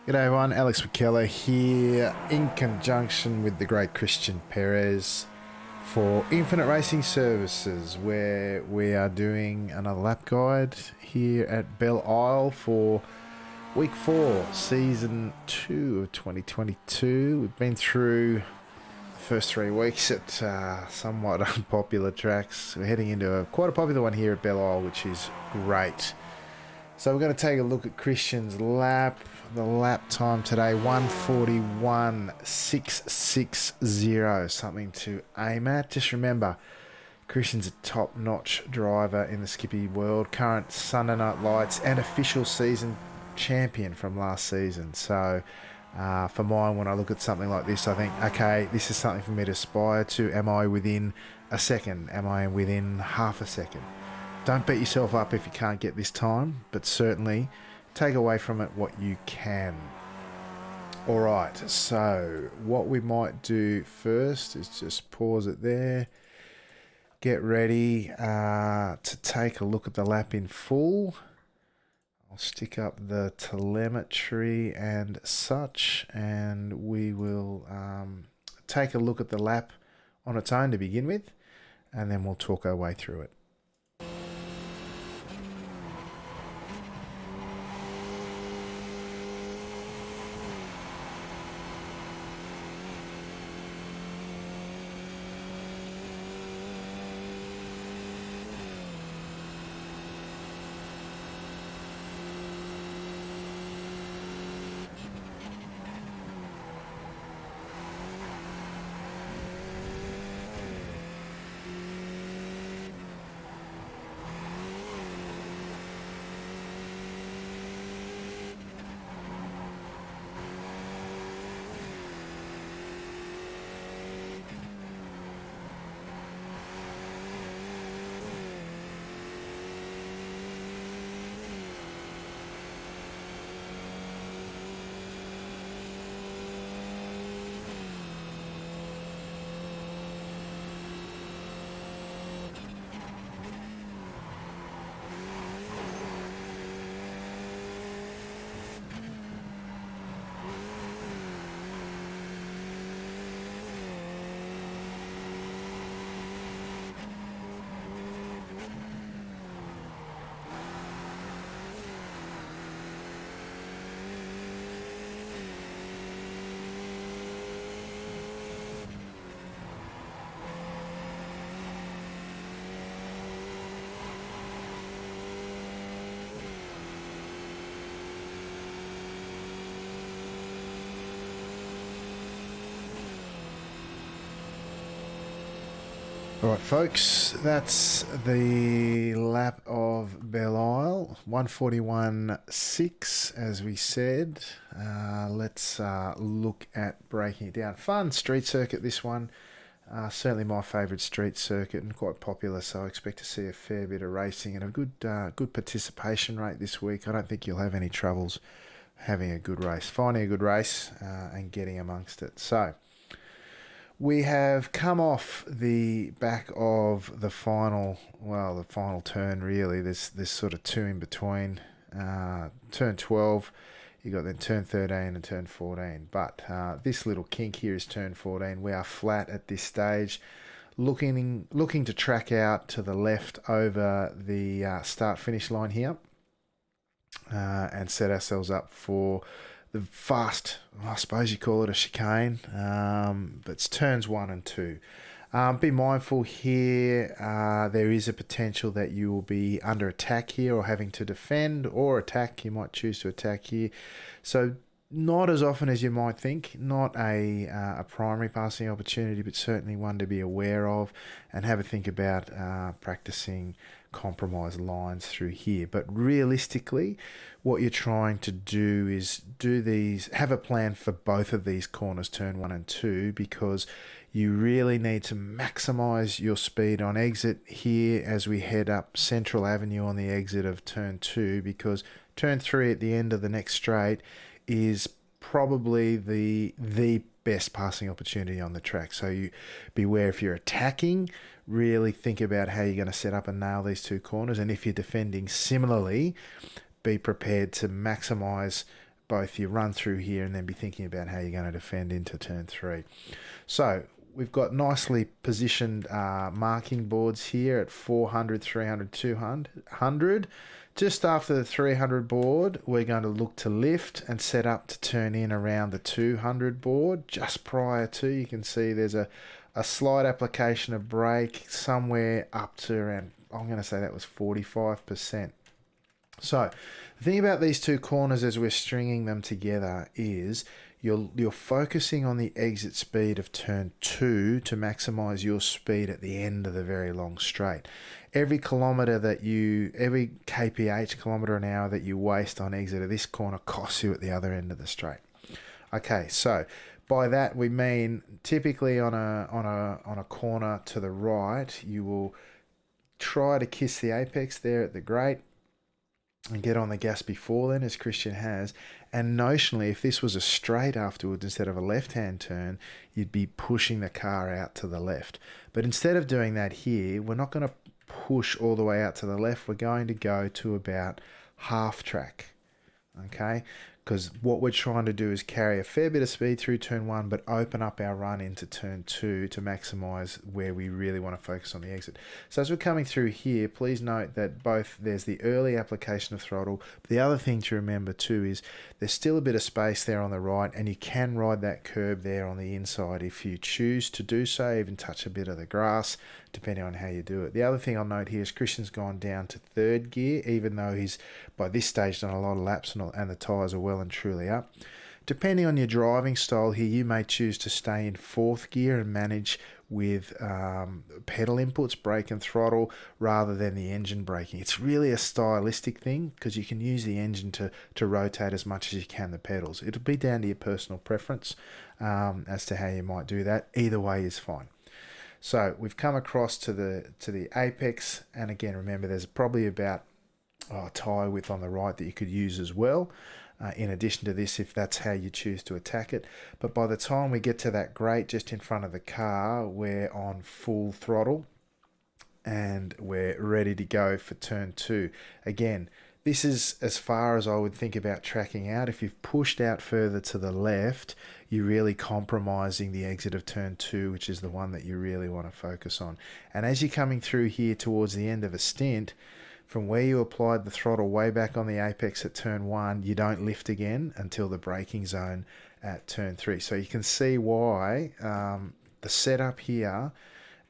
G'day everyone, Alex McKellar here in conjunction with the great Christian Perez for Infinite Racing Services, where we are doing another lap guide here at Belle for week 4, season 2 of 2022. We've been through the first 3 weeks at somewhat unpopular tracks. We're heading into quite a popular one here at Belle, which is great. So we're going to take a look at Christian's lap. The lap time today, 141.660, something to aim at. Just remember, Christian's a top-notch driver in the Skippy world, current Sunday Night Lights and official season champion from last season. So for mine, when I look at something like this, I think, okay, this is something for me to aspire to. Am I within a second? Am I within half a second? Don't beat yourself up if you can't get this time, but certainly take away from it what you can. All right, so what we might do first is just pause it there, get ready to take a look at the lap in full. I'll stick up the telemetry and such, and we will take a look at the lap on its own to begin with, and then we'll talk our way through it. All right, folks, that's the lap of Belle Isle, 141.6, as we said. Let's look at breaking it down. Fun street circuit, this one. Certainly my favourite street circuit and quite popular, so I expect to see a fair bit of racing and a good participation rate this week. I don't think you'll have any troubles having a good race, finding a good race and getting amongst it. So we have come off the back of the final turn, really. There's sort of two in between. Turn 12, you got then turn 13 and turn 14. But this little kink here is turn 14. We are flat at this stage, looking to track out to the left over the start-finish line here and set ourselves up for the fast, I suppose you call it a chicane, but it's turns 1 and 2. Be mindful here, there is a potential that you will be under attack here or having to defend or attack. You might choose to attack here. So not as often as you might think, not a primary passing opportunity, but certainly one to be aware of and have a think about practicing compromise lines through here. But realistically, what you're trying to do is have a plan for both of these corners, turn 1 and 2, because you really need to maximize your speed on exit here as we head up Central Avenue on the exit of turn 2, because turn 3 at the end of the next straight is probably the best passing opportunity on the track. So you beware if you're attacking, really think about how you're going to set up and nail these two corners. And if you're defending similarly, be prepared to maximize both your run through here and then be thinking about how you're going to defend into turn 3. So we've got nicely positioned marking boards here at 400, 300, 200. Just after the 300 board, we're going to look to lift and set up to turn in around the 200 board. Just prior to, you can see there's a slight application of brake somewhere up to around, I'm going to say that was 45%. So the thing about these two corners as we're stringing them together is you're focusing on the exit speed of turn 2 to maximize your speed at the end of the very long straight. Every kph, kilometer an hour, that you waste on exit of this corner costs you at the other end of the straight. Okay, so by that we mean typically on a corner to the right, you will try to kiss the apex there at the grate and get on the gas before then, as Christian has. And notionally, if this was a straight afterwards instead of a left-hand turn, you'd be pushing the car out to the left. But instead of doing that here, we're not going to push all the way out to the left. We're going to go to about half track, okay? Because what we're trying to do is carry a fair bit of speed through turn 1, but open up our run into turn 2 to maximize where we really want to focus on the exit. So as we're coming through here, please note that both there's the early application of throttle. But the other thing to remember too is there's still a bit of space there on the right, and you can ride that curb there on the inside if you choose to do so, even touch a bit of the grass, depending on how you do it. The other thing I'll note here is Christian's gone down to 3rd gear, even though he's by this stage done a lot of laps and the tyres are well and truly up. Depending on your driving style here, you may choose to stay in 4th gear and manage with pedal inputs, brake and throttle, rather than the engine braking. It's really a stylistic thing because you can use the engine to rotate as much as you can the pedals. It'll be down to your personal preference as to how you might do that. Either way is fine. So we've come across to the apex, and again, remember there's probably about a tyre width on the right that you could use as well, in addition to this, if that's how you choose to attack it. But by the time we get to that grate just in front of the car, we're on full throttle and we're ready to go for turn 2. Again, this is as far as I would think about tracking out. If you've pushed out further to the left, you're really compromising the exit of turn 2, which is the one that you really want to focus on. And as you're coming through here towards the end of a stint, from where you applied the throttle way back on the apex at turn 1, you don't lift again until the braking zone at turn 3. So you can see why the setup here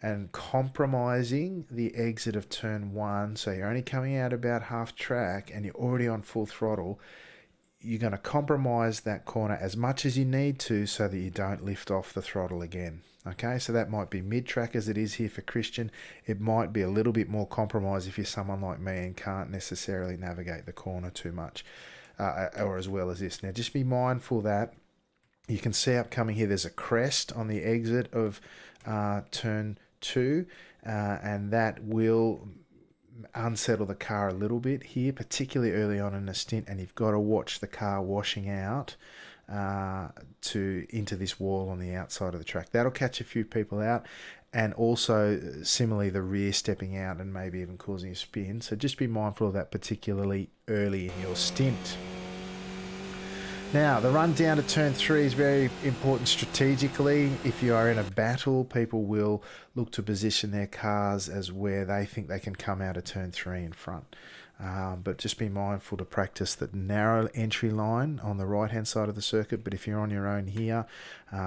and compromising the exit of turn 1, so you're only coming out about half track and you're already on full throttle, you're going to compromise that corner as much as you need to so that you don't lift off the throttle again. Okay, so that might be mid-track as it is here for Christian. It might be a little bit more compromised if you're someone like me and can't necessarily navigate the corner too much or as well as this. Now, just be mindful that you can see upcoming here there's a crest on the exit of turn 2, and that will unsettle the car a little bit here, particularly early on in a stint, and you've got to watch the car washing out into this wall on the outside of the track. That'll catch a few people out, and also similarly the rear stepping out and maybe even causing a spin. So just be mindful of that, particularly early in your stint. Now, the run down to turn 3 is very important strategically. If you are in a battle, people will look to position their cars as where they think they can come out of turn 3 in front. But just be mindful to practice the narrow entry line on the right-hand side of the circuit. But if you're on your own here,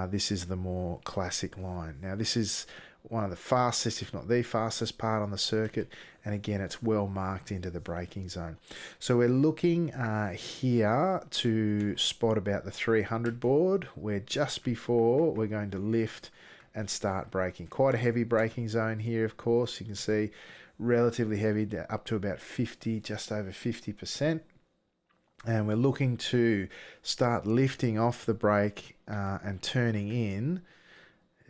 this is the more classic line. Now, this is one of the fastest, if not the fastest part on the circuit. And again, it's well marked into the braking zone. So we're looking here to spot about the 300 board, where just before we're going to lift and start braking. Quite a heavy braking zone here, of course. You can see relatively heavy, up to about 50, just over 50%. And we're looking to start lifting off the brake and turning in.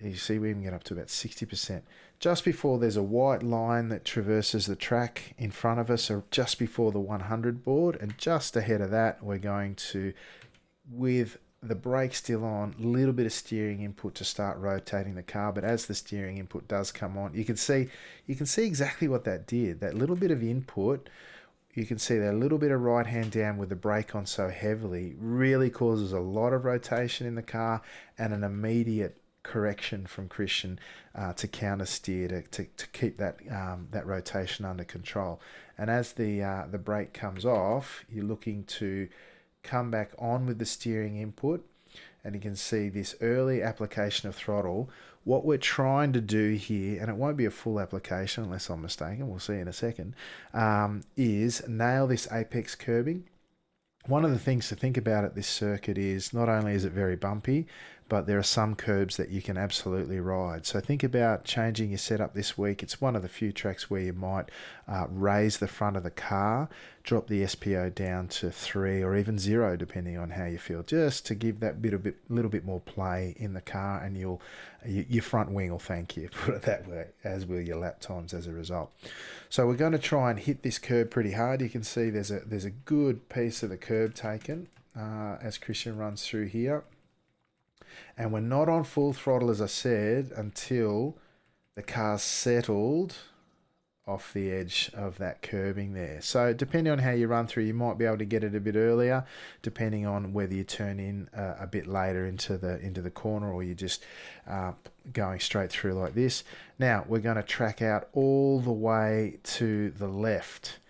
You see we even get up to about 60%. Just before there's a white line that traverses the track in front of us, or just before the 100 board, and just ahead of that, we're going to, with the brake still on, a little bit of steering input to start rotating the car. But as the steering input does come on, you can see exactly what that did. That little bit of input, you can see that a little bit of right hand down with the brake on so heavily really causes a lot of rotation in the car and an immediate correction from Christian to counter steer to keep that that rotation under control. And as the brake comes off, you're looking to come back on with the steering input, and you can see this early application of throttle. What we're trying to do here, and it won't be a full application unless I'm mistaken, we'll see in a second, is nail this apex curbing. One of the things to think about at this circuit is not only is it very bumpy, but there are some curbs that you can absolutely ride. So think about changing your setup this week. It's one of the few tracks where you might raise the front of the car, drop the SPO down to 3 or even 0, depending on how you feel, just to give that little bit more play in the car, and your front wing will thank you, put it that way, as will your lap times as a result. So we're going to try and hit this curb pretty hard. You can see there's a good piece of the curb taken as Christian runs through here. And we're not on full throttle, as I said, until the car's settled off the edge of that curbing there. So depending on how you run through, you might be able to get it a bit earlier, depending on whether you turn in a bit later into the corner, or you're just going straight through like this. Now we're going to track out all the way to the left.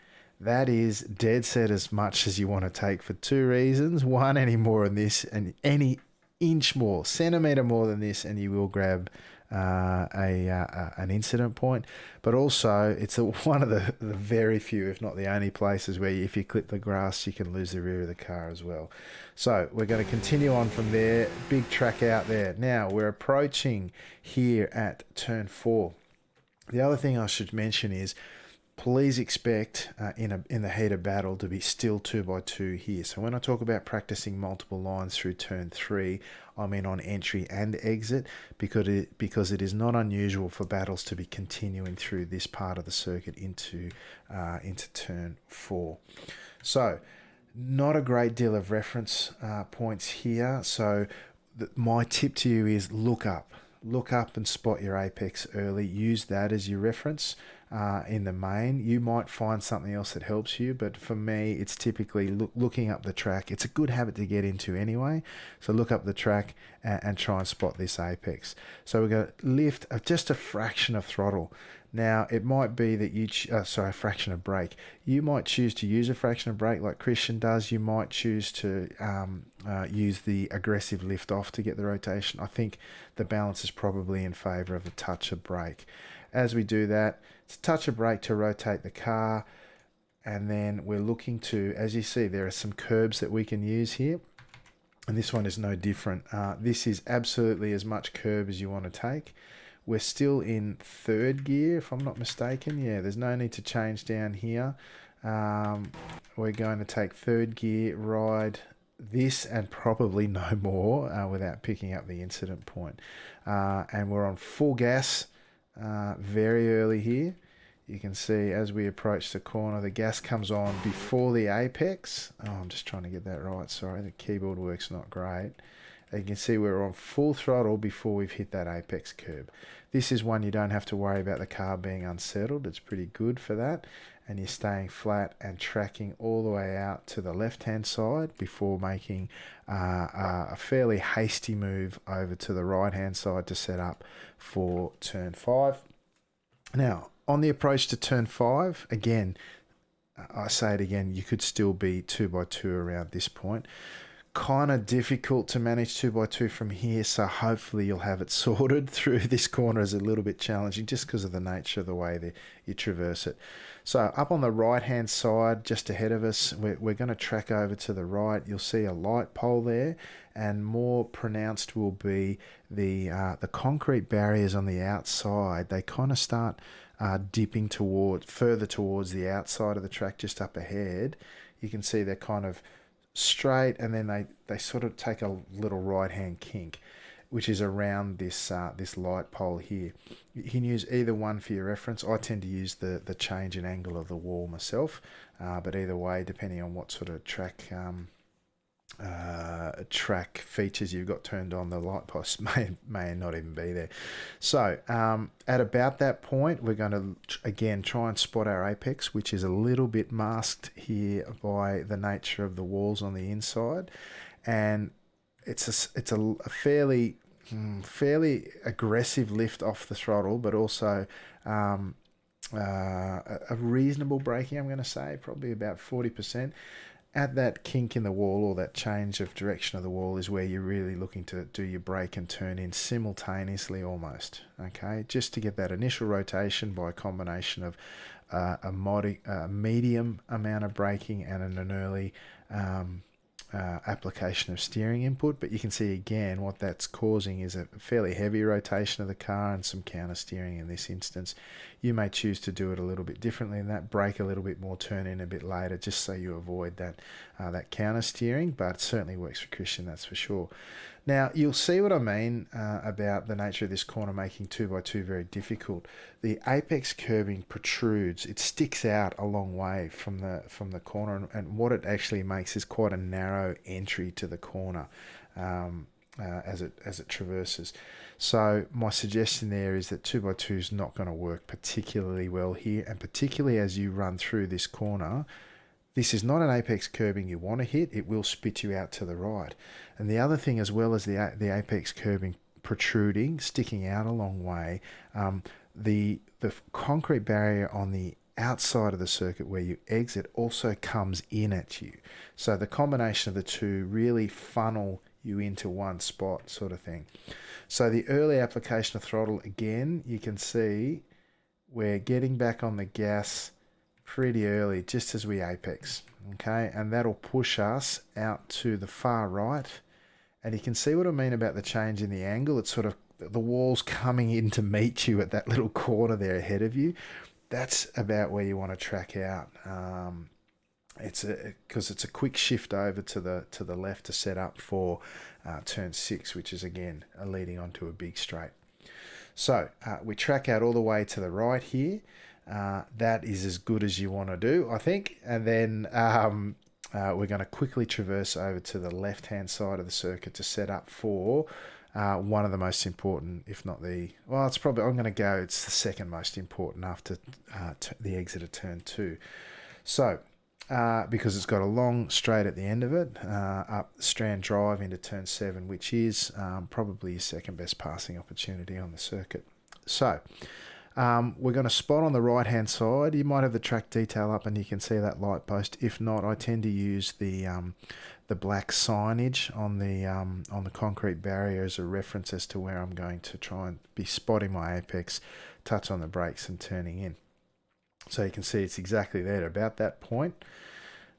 That is dead set as much as you want to take for two reasons. One, any more than this, and any inch more, centimetre more than this, and you will grab an incident point. But also, it's one of the very few, if not the only places where if you clip the grass, you can lose the rear of the car as well. So we're going to continue on from there. Big track out there. Now we're approaching here at turn 4. The other thing I should mention is, please expect in the heat of battle to be still 2x2 here. So when I talk about practicing multiple lines through turn 3, I mean on entry and exit, because it is not unusual for battles to be continuing through this part of the circuit into turn 4. So not a great deal of reference points here. So my tip to you is look up and spot your apex early. Use that as your reference. In the main, you might find something else that helps you, but for me, it's typically looking up the track. It's a good habit to get into anyway, so look up the track and try and spot this apex. So we're going to lift just a fraction of throttle. Now, it might be that a fraction of brake. You might choose to use a fraction of brake like Christian does. You might choose to use the aggressive lift off to get the rotation. I think the balance is probably in favour of a touch of brake. As we do that, it's a touch of brake to rotate the car, and then we're looking to, as you see, there are some curbs that we can use here, and this one is no different. This is absolutely as much curb as you want to take. We're still in third gear, if I'm not mistaken. Yeah, there's no need to change down here. We're going to take third gear, ride this and probably no more without picking up the incident point. And we're on full gas. Very early here. You can see as we approach the corner, the gas comes on before the apex. Oh, I'm just trying to get that right. Sorry, the keyboard work's not great. And you can see we're on full throttle before we've hit that apex curb. This is one you don't have to worry about the car being unsettled. It's pretty good for that. And you're staying flat and tracking all the way out to the left-hand side before making a fairly hasty move over to the right-hand side to set up for turn 5. Now, on the approach to turn 5, again, I say it again, you could still be 2x2 around this point. Kind of difficult to manage 2x2 from here, so hopefully you'll have it sorted. Through this corner is a little bit challenging just because of the nature of the way that you traverse it. So up on the right hand side, just ahead of us, we're going to track over to the right. You'll see a light pole there, and more pronounced will be the concrete barriers on the outside. They kind of start dipping further towards the outside of the track, just up ahead. You can see they're kind of straight, and then they sort of take a little right hand kink, which is around this light pole here. You can use either one for your reference. I tend to use the change in angle of the wall myself, but either way, depending on what sort of track track features you've got turned on, the light post may not even be there. So at about that point, we're going to again try and spot our apex, which is a little bit masked here by the nature of the walls on the inside, and it's a fairly aggressive lift off the throttle, but also a reasonable braking, I'm going to say, probably about 40%. At that kink in the wall, or that change of direction of the wall, is where you're really looking to do your brake and turn in simultaneously almost, okay, just to get that initial rotation by a combination of a medium amount of braking and an early application of steering input. But you can see again what that's causing is a fairly heavy rotation of the car and some counter steering in this instance. You may choose to do it a little bit differently than that, brake a little bit more, turn in a bit later, just so you avoid that counter steering, but it certainly works for Christian, that's for sure. Now, you'll see what I mean about the nature of this corner making 2x2 very difficult. The apex curbing protrudes. It sticks out a long way from the corner, and what it actually makes is quite a narrow entry to the corner as it traverses. So my suggestion there is that 2x2 is not going to work particularly well here, and particularly as you run through this corner. This is not an apex curbing you want to hit. It will spit you out to the right. And the other thing, as well as the apex curbing protruding, sticking out a long way, the concrete barrier on the outside of the circuit where you exit also comes in at you. So the combination of the two really funnel you into one spot, sort of thing. So the early application of throttle, again, you can see we're getting back on the gas pretty early, just as we apex, okay, and that'll push us out to the far right. And you can see what I mean about the change in the angle. It's sort of the wall's coming in to meet you at that little corner there ahead of you. That's about where you want to track out. Because it's a quick shift over to the left to set up for turn 6, which is again leading onto a big straight. So we track out all the way to the right here. That is as good as you want to do, I think. And then we're going to quickly traverse over to the left-hand side of the circuit to set up for one of the most important, if not the, well, it's probably, I'm going to go, it's the second most important after the exit of turn 2. So, because it's got a long straight at the end of it, up Strand Drive into turn 7, which is probably your second best passing opportunity on the circuit. So, we're going to spot on the right hand side. You might have the track detail up and you can see that light post. If not, I tend to use the black signage on the concrete barrier as a reference as to where I'm going to try and be spotting my apex, touch on the brakes and turning in. So you can see it's exactly there at about that point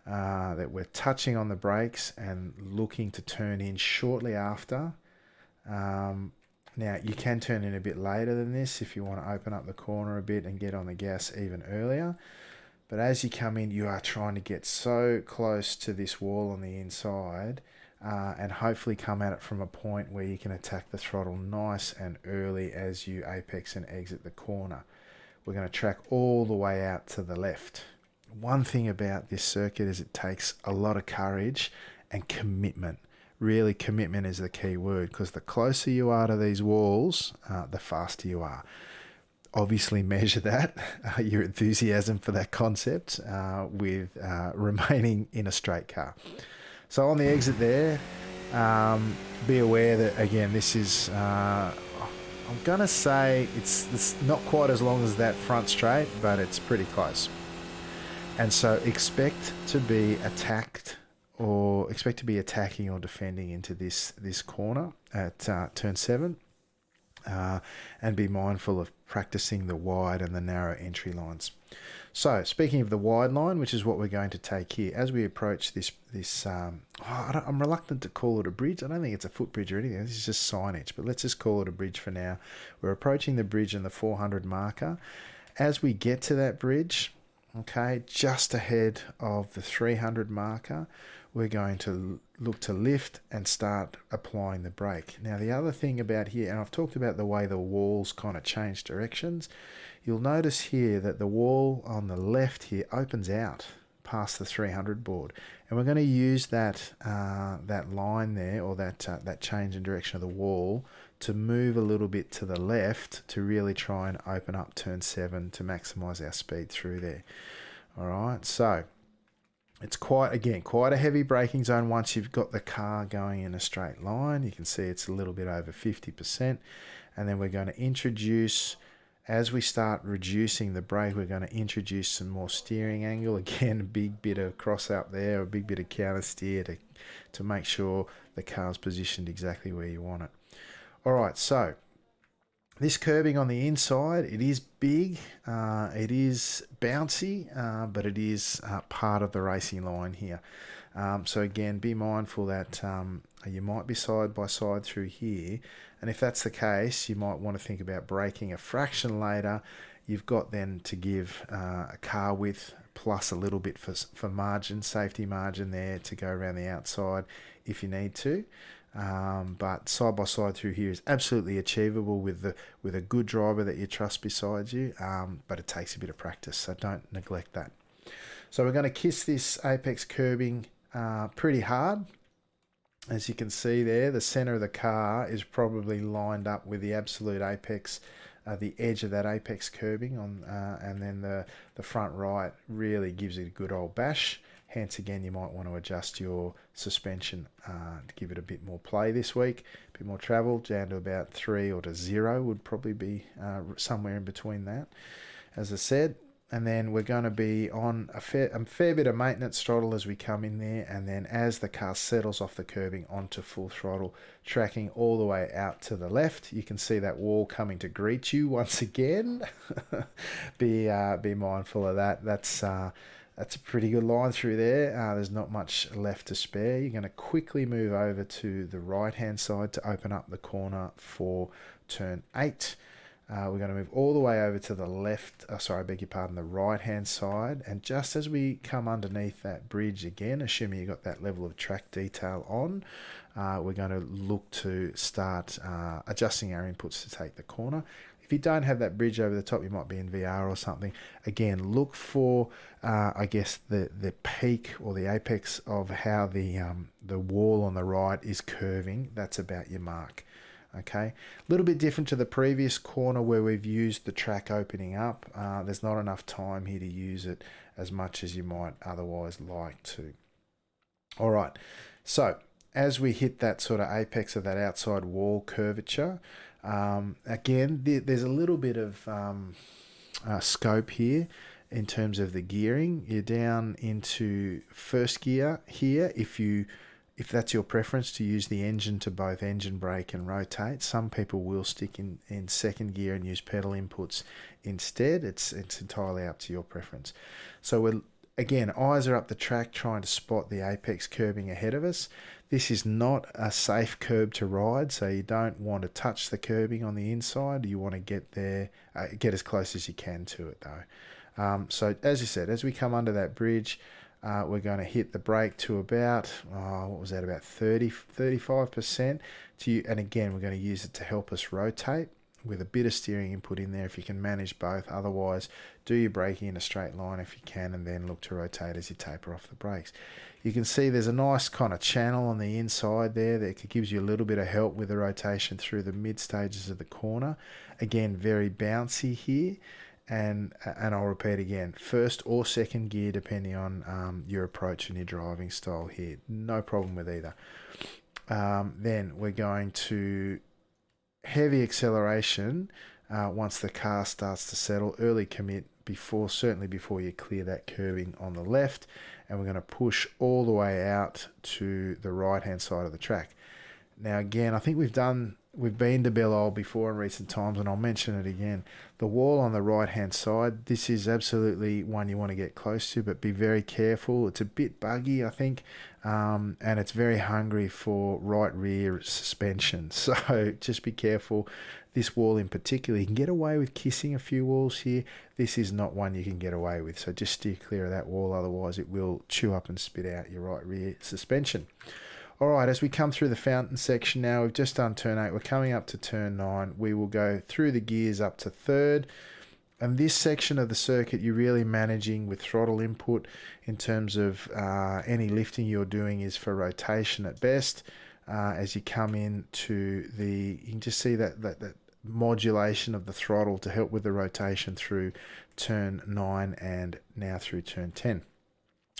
that we're touching on the brakes and looking to turn in shortly after. Now, you can turn in a bit later than this if you want to open up the corner a bit and get on the gas even earlier. But as you come in, you are trying to get so close to this wall on the inside and hopefully come at it from a point where you can attack the throttle nice and early as you apex and exit the corner. We're going to track all the way out to the left. One thing about this circuit is it takes a lot of courage and commitment. Really, commitment is the key word, because the closer you are to these walls, the faster you are. Obviously measure that, your enthusiasm for that concept, with remaining in a straight car. So on the exit there, be aware that, again, this is, I'm going to say it's not quite as long as that front straight, but it's pretty close. And so expect to be attacked, or expect to be attacking or defending into this corner at turn 7, and be mindful of practicing the wide and the narrow entry lines. So speaking of the wide line, which is what we're going to take here, as we approach this I'm reluctant to call it a bridge. I don't think it's a footbridge or anything. This is just signage, but let's just call it a bridge for now. We're approaching the bridge and the 400 marker. As we get to that bridge, okay, just ahead of the 300 marker, we're going to look to lift and start applying the brake. Now, the other thing about here, and I've talked about the way the walls kind of change directions, you'll notice here that the wall on the left here opens out past the 300 board. And we're going to use that that line there, or that change in direction of the wall, to move a little bit to the left to really try and open up turn 7 to maximize our speed through there. All right, so it's quite a heavy braking zone once you've got the car going in a straight line. You can see it's a little bit over 50%. And then we're going to introduce, as we start reducing the brake, we're going to introduce some more steering angle. Again, a big bit of cross up there, a big bit of counter steer to make sure the car's positioned exactly where you want it. All right, so this curbing on the inside, it is big, it is bouncy, but it is part of the racing line here. So again, be mindful that you might be side by side through here, and if that's the case, you might want to think about braking a fraction later. You've got then to give a car width plus a little bit for margin, safety margin there to go around the outside if you need to. But side by side through here is absolutely achievable with a good driver that you trust beside you, but it takes a bit of practice, so don't neglect that. So we're going to kiss this apex curbing pretty hard. As you can see there, the center of the car is probably lined up with the absolute apex, the edge of that apex curbing on, and then the front right really gives it a good old bash. Hence, again, you might want to adjust your suspension to give it a bit more play this week, a bit more travel, down to about 3 or to 0 would probably be somewhere in between that, as I said. And then we're going to be on a fair bit of maintenance throttle as we come in there, and then as the car settles off the curbing onto full throttle, tracking all the way out to the left. You can see that wall coming to greet you once again. Be mindful of that. That's a pretty good line through there. There's not much left to spare. You're going to quickly move over to the right-hand side to open up the corner for turn 8. We're going to move all the way over to the left, the right-hand side. And just as we come underneath that bridge again, assuming you've got that level of track detail on, we're going to look to start adjusting our inputs to take the corner. If you don't have that bridge over the top, you might be in VR or something. Again, look for, the peak or the apex of how the wall on the right is curving. That's about your mark. Okay, a little bit different to the previous corner where we've used the track opening up. There's not enough time here to use it as much as you might otherwise like to. All right, so as we hit that sort of apex of that outside wall curvature, again, there's a little bit of scope here in terms of the gearing. You're down into first gear here if that's your preference, to use the engine to both engine brake and rotate. Some people will stick in second gear and use pedal inputs instead. It's entirely up to your preference. So we're, again, eyes are up the track trying to spot the apex curbing ahead of us. This is not a safe curb to ride, so you don't want to touch the curbing on the inside. You want to get there, get as close as you can to it though. So as you said, as we come under that bridge, we're going to hit the brake to about, about 35%. And again, we're going to use it to help us rotate with a bit of steering input in there if you can manage both. Otherwise, do your braking in a straight line if you can, and then look to rotate as you taper off the brakes. You can see there's a nice kind of channel on the inside there that gives you a little bit of help with the rotation through the mid stages of the corner. Again, very bouncy here. And I'll repeat again, first or second gear depending on your approach and your driving style here. No problem with either. Then we're going to heavy acceleration once the car starts to settle. Early commit certainly before you clear that curbing on the left. And we're going to push all the way out to the right-hand side of the track. Now again, I think we've been to Belle before in recent times, and I'll mention it again. The wall on the right-hand side, this is absolutely one you want to get close to, but be very careful. It's a bit buggy, I think, and it's very hungry for right rear suspension. So just be careful. This wall in particular, you can get away with kissing a few walls here. This is not one you can get away with, so just steer clear of that wall, otherwise it will chew up and spit out your right rear suspension. All right, as we come through the fountain section now, we've just done turn 8. We're coming up to turn 9. We will go through the gears up to third. And this section of the circuit, you're really managing with throttle input in terms of any lifting you're doing is for rotation at best. As you come in to you can just see that modulation of the throttle to help with the rotation through turn 9 and now through turn 10.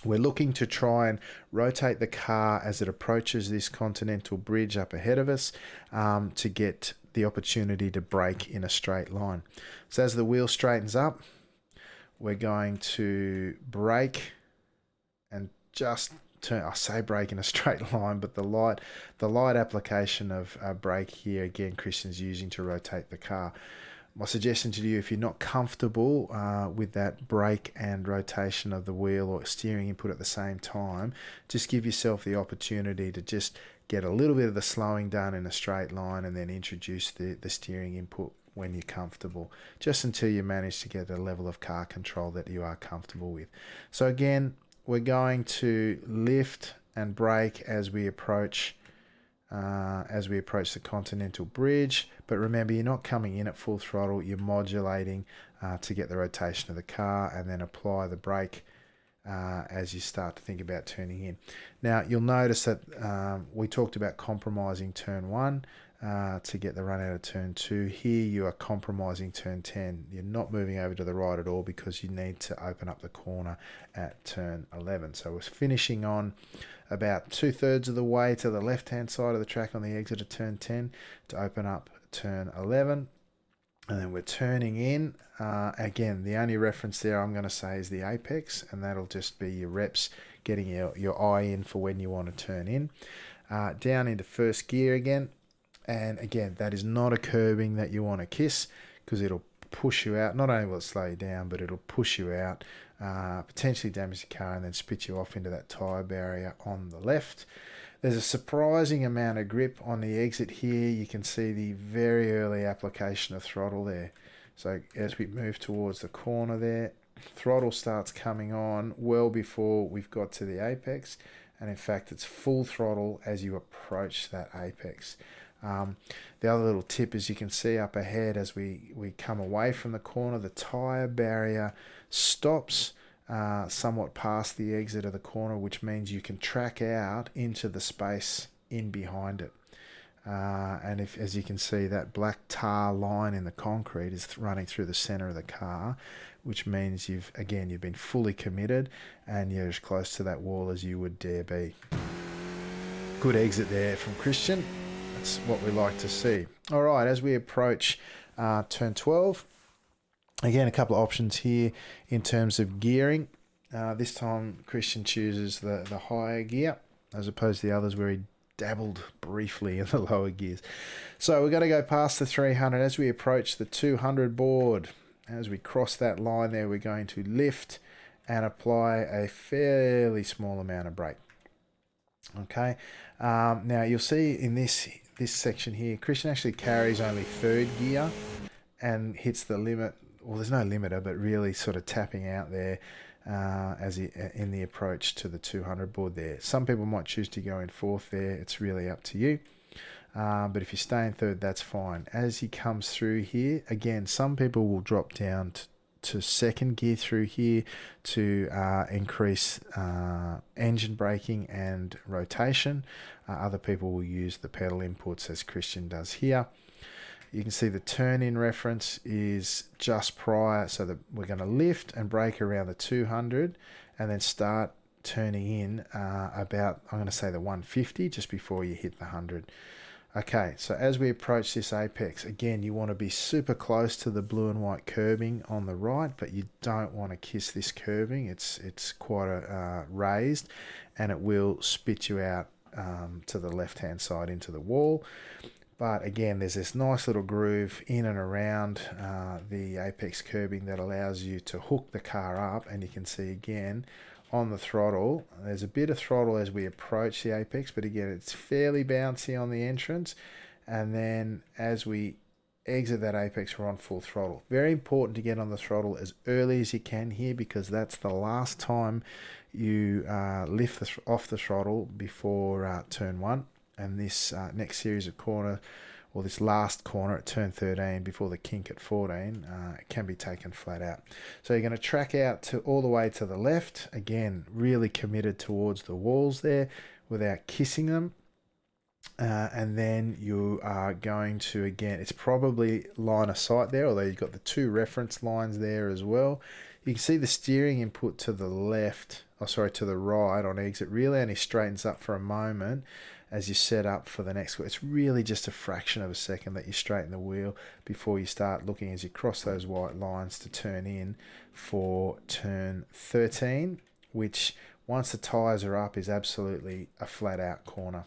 We're looking to try and rotate the car as it approaches this continental bridge up ahead of us to get the opportunity to brake in a straight line. So as the wheel straightens up, we're going to brake and just turn. I say brake in a straight line, but the light application of brake here, again, Christian's using to rotate the car. My suggestion to you, if you're not comfortable with that brake and rotation of the wheel or steering input at the same time, just give yourself the opportunity to just get a little bit of the slowing done in a straight line and then introduce the steering input when you're comfortable, just until you manage to get a level of car control that you are comfortable with. So again, we're going to lift and brake as we approach the Continental Bridge. But remember, you're not coming in at full throttle, you're modulating to get the rotation of the car, and then apply the brake as you start to think about turning in. Now, you'll notice that we talked about compromising turn 1 to get the run out of turn 2. Here you are compromising turn 10. You're not moving over to the right at all because you need to open up the corner at turn 11. So we're finishing on about 2/3 of the way to the left-hand side of the track on the exit of turn 10 to open up turn 11. And then we're turning in. Again, the only reference there I'm going to say is the apex, and that'll just be your reps, getting your eye in for when you want to turn in. Down into first gear again. And again, that is not a curbing that you want to kiss, because it'll push you out. Not only will it slow you down, but it'll push you out, potentially damage the car, and then spit you off into that tyre barrier on the left. There's a surprising amount of grip on the exit here. You can see the very early application of throttle there. So as we move towards the corner there, throttle starts coming on well before we've got to the apex. And in fact, it's full throttle as you approach that apex. The other little tip is you can see up ahead as we come away from the corner, the tyre barrier stops somewhat past the exit of the corner, which means you can track out into the space in behind it. And as you can see, that black tar line in the concrete is running through the center of the car, which means you've been fully committed and you're as close to that wall as you would dare be. Good exit there from Christian. That's what we like to see. All right, as we approach turn 12, again, a couple of options here in terms of gearing. This time, Christian chooses the higher gear as opposed to the others where he dabbled briefly in the lower gears. So we're going to go past the 300 as we approach the 200 board. As we cross that line there, we're going to lift and apply a fairly small amount of brake. Okay, now you'll see in this section here, Christian actually carries only third gear and hits the limit. Well, there's no limiter, but really sort of tapping out there in the approach to the 200 board there. Some people might choose to go in fourth there. It's really up to you. But if you stay in third, that's fine. As he comes through here, again, some people will drop down to second gear through here to increase engine braking and rotation. Other people will use the pedal inputs as Christian does here. You can see the turn-in reference is just prior, so that we're going to lift and brake around the 200 and then start turning in about, I'm going to say the 150 just before you hit the 100. Okay, so as we approach this apex, again, you want to be super close to the blue and white curbing on the right, but you don't want to kiss this curbing. It's quite raised, and it will spit you out to the left-hand side into the wall. But again, there's this nice little groove in and around the apex curbing that allows you to hook the car up, and you can see again on the throttle, there's a bit of throttle as we approach the apex, but again, it's fairly bouncy on the entrance. And then as we exit that apex, we're on full throttle. Very important to get on the throttle as early as you can here, because that's the last time you lift off the throttle before turn 1. And this next series of or this last corner at turn 13 before the kink at 14, it can be taken flat out. So you're going to track out to all the way to the left. Again, really committed towards the walls there without kissing them. And then you are going to, again, it's probably line of sight there, although you've got the 2 reference lines there as well. You can see the steering input to the left, to the right on exit really only straightens up for a moment as you set up for the next. It's really just a fraction of a second that you straighten the wheel before you start looking as you cross those white lines to turn in for turn 13, which once the tyres are up is absolutely a flat out corner.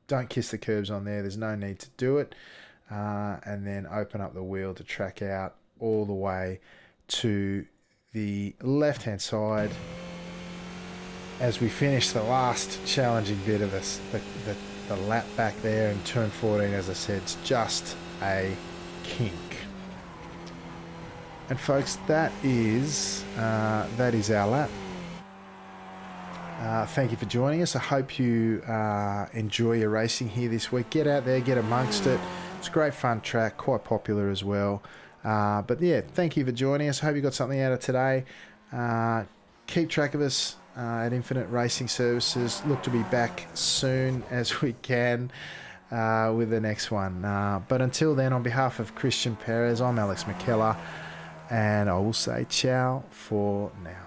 Don't kiss the curbs on there. There's no need to do it. And then open up the wheel to track out all the way to the left-hand side as we finish the last challenging bit of this. The lap back there in turn 14, as I said, it's just a kink. And folks, that is our lap. Thank you for joining us. I hope you enjoy your racing here this week. Get out there, get amongst it. It's a great fun track, quite popular as well. But yeah, thank you for joining us. I hope you got something out of today. Keep track of us at Infinite Racing Services. Look to be back soon as we can with the next one. But until then, on behalf of Christian Perez, I'm Alex McKellar, and I will say ciao for now.